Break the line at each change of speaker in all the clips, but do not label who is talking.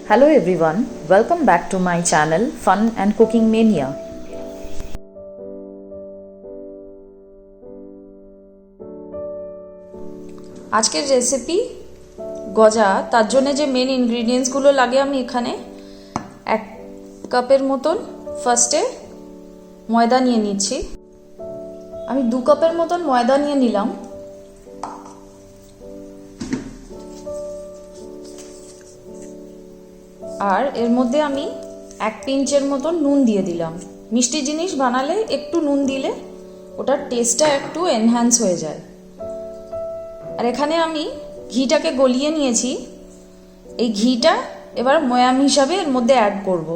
Hello everyone, welcome back to my channel Fun and Cooking Mania. আজকের recipe গজা, তার জন্য যে মেন ইনগ্রেডিয়েন্টসগুলো লাগে আমি এখানে 1 কাপের মতন ফার্স্টে ময়দা নিয়ে নিচ্ছি। আমি 2 কাপের মতন ময়দা নিয়ে নিলাম। আর এর মধ্যে আমি 1 পিঞ্চের মতন নুন দিয়ে দিলাম। মিষ্টি জিনিস বানালে একটু নুন দিলে ওটার টেস্টটা একটু এনহ্যান্স হয়ে যায়। আর এখানে আমি ঘিটাকে গলিয়ে নিয়েছি। এই ঘিটা এবার ময়াম হিসাবে এর মধ্যে অ্যাড করব।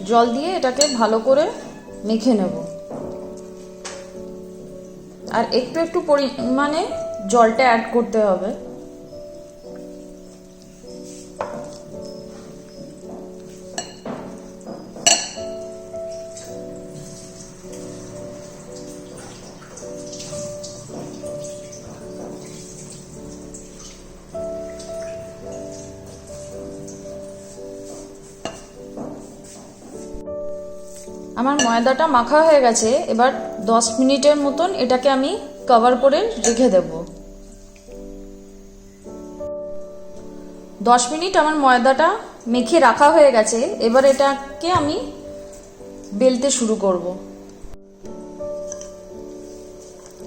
জল দিয়ে এটাকে ভালো করে মেখে নেব। আর একটু একটু পরিমাণে জলটা অ্যাড করতে হবে। আমার ময়দাটা মাখা হয়ে গেছে। এবার 10 মিনিটের মতন এটাকে আমি কভার করে রেখে দেব। 10 মিনিট আমার ময়দাটা মেখে রাখা হয়ে গেছে। এবার এটাকে আমি বেলতে শুরু করব।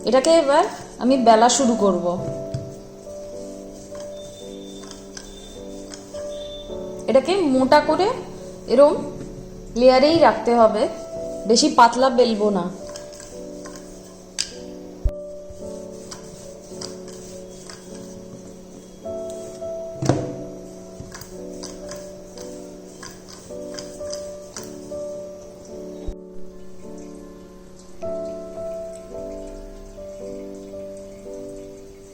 এটাকে এবার আমি বেলা শুরু করব। এটাকে মোটা করে এরকম লেয়ারেই রাখতে হবে, বেশি পাতলা বেলবো না।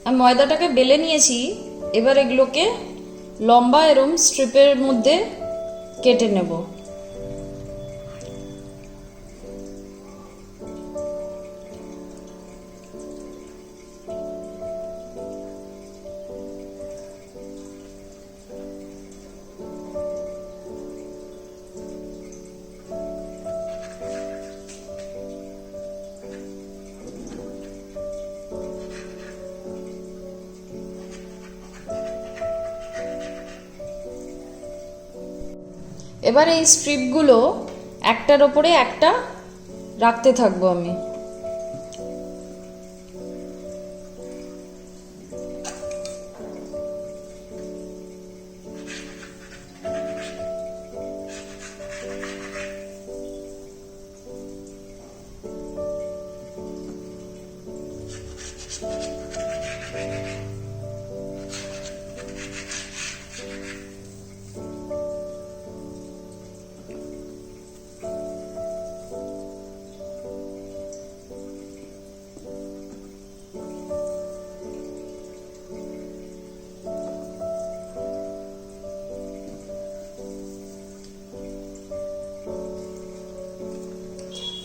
আমি ময়দাটাকে বেলে নিয়েছি। এবার এগুলোকে লম্বা এরকম স্ট্রিপের মধ্যে কেটে নেব। এবার এই স্ট্রিপগুলো একটার ওপরে একটা রাখতে থাকবো আমি।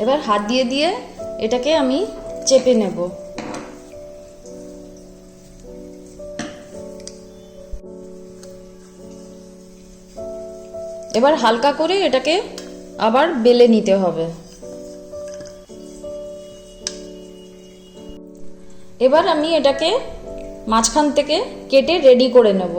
এবার হাত দিয়ে দিয়ে এটাকে আমি চেপে নেব। এবার হালকা করে এটাকে আবার বেলে নিতে হবে। এবার আমি এটাকে মাঝখান থেকে কেটে রেডি করে নেব।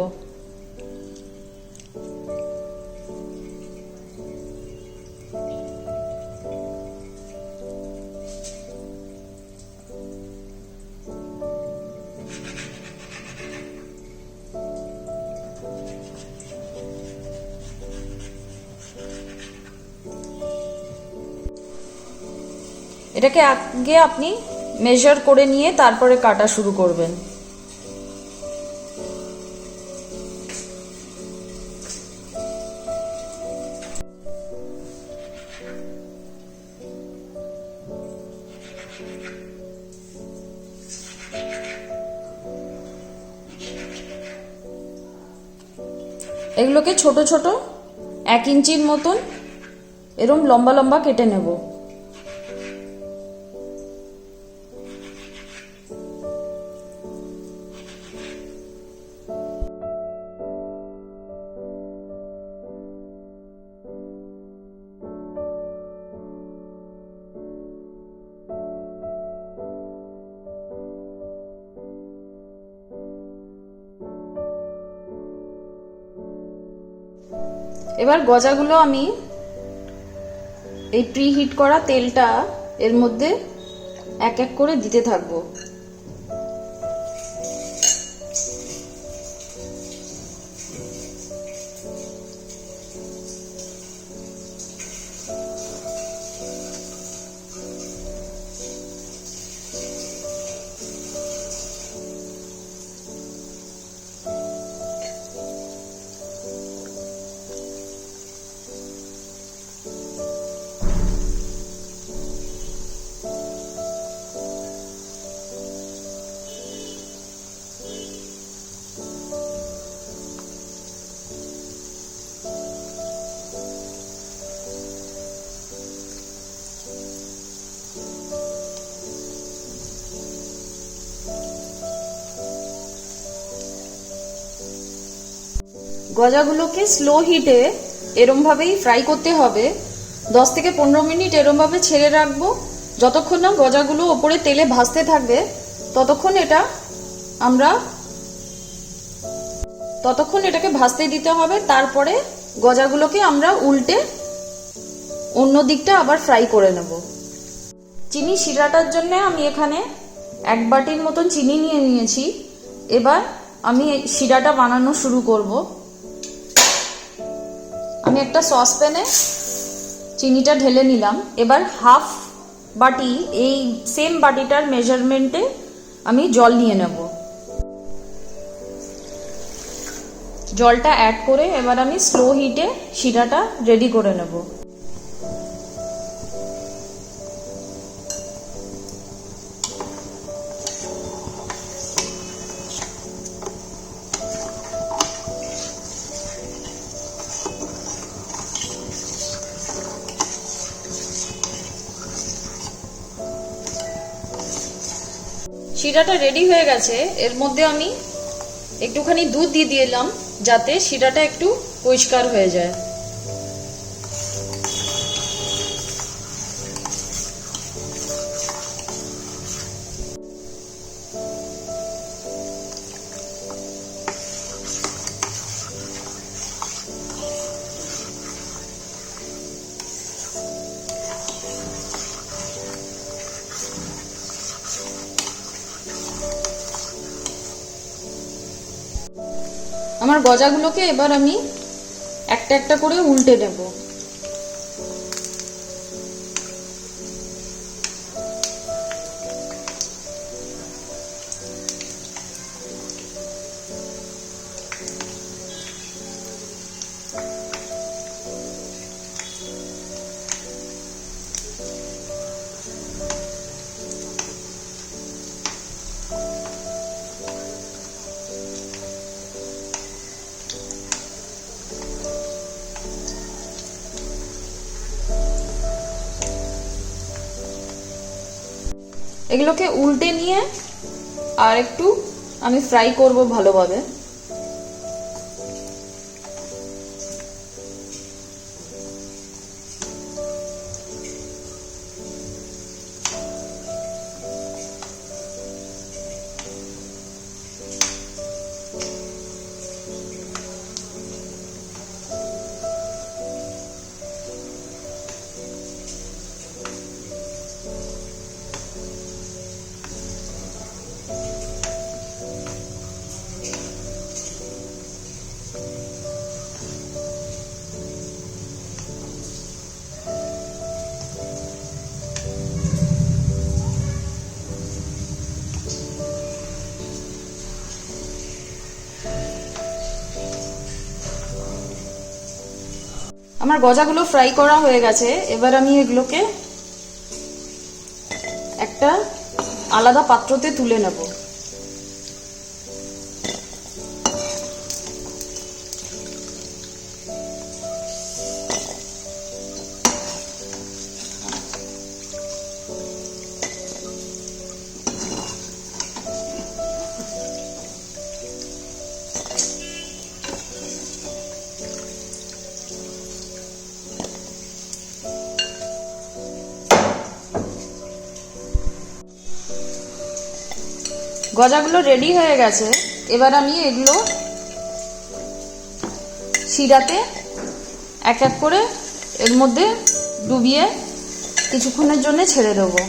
এটাকে আগে আপনি মেজার করে নিয়ে তারপরে কাটা শুরু করবেন। এগুলোকে ছোট ছোট 1 ইঞ্চির মতন এরকম লম্বা লম্বা কেটে নেব। এবার গজাগুলো আমি এই প্রিহিট করা তেলটা এর মধ্যে এক এক করে দিতে থাকবো। গজাগুলোকে স্লো হিটে এরম ভাবেই ফ্রাই করতে হবে। 10 থেকে 15 মিনিট এরম ভাবে ছেড়ে রাখবো। যতক্ষণ না গজাগুলো ওপরে তেলে ভাজতে থাকবে ততক্ষণ এটাকে ভাজতে দিতে হবে। তারপরে গজাগুলোকে আমরা উল্টে অন্য দিকটা আবার ফ্রাই করে নেব। চিনি শিরাটার জন্য আমি এখানে 1 বাটির মতন চিনি নিয়ে নিয়েছি। এবার আমি শিরাটা বানানো শুরু করব। আমি একটা সসপ্যানে চিনিটা ঢেলে নিলাম। এবার হাফ বাটি, এই সেম বাটিটার মেজারমেন্টে আমি জল নিয়ে নেব। জলটা অ্যাড করে এবার আমি স্লো হিটে শিরাটা রেডি করে নেব। শিরাটা রেডি হয়ে গেছে। এর মধ্যে আমি একটুখানি দুধ দিয়ে দিলাম যাতে শিরাটা একটু পরিষ্কার হয়ে যায়। আমার গজাগুলোকে এবার আমি একটা একটা করে উল্টে নেব। এগুলোকে উল্টে নিয়ে আর একটু আমি ফ্রাই করব ভালোভাবে। আমার গজাগুলো ফ্রাই করা হয়ে গেছে। এবার আমি এগুলোকে একটা আলাদা পাত্রতে তুলে নেব। গজাগুলো রেডি হয়ে গেছে। এবার আমি এগুলো শিরাতে এক এক করে এর মধ্যে ডুবিয়ে কিছুক্ষণের জন্য ছেড়ে দেবো।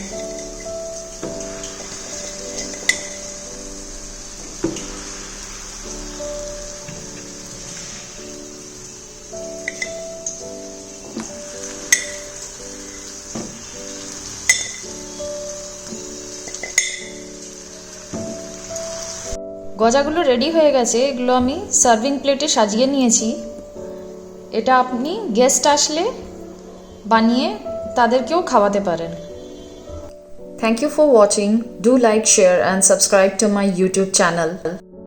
গজাগুলো রেডি হয়ে গেছে। এগুলো আমি সার্ভিং প্লেটে সাজিয়ে নিয়েছি। এটা আপনি গেস্ট আসলে বানিয়ে তাদেরকেও খাওয়াতে পারেন। Thank you for watching. Do like, share and subscribe to my YouTube channel.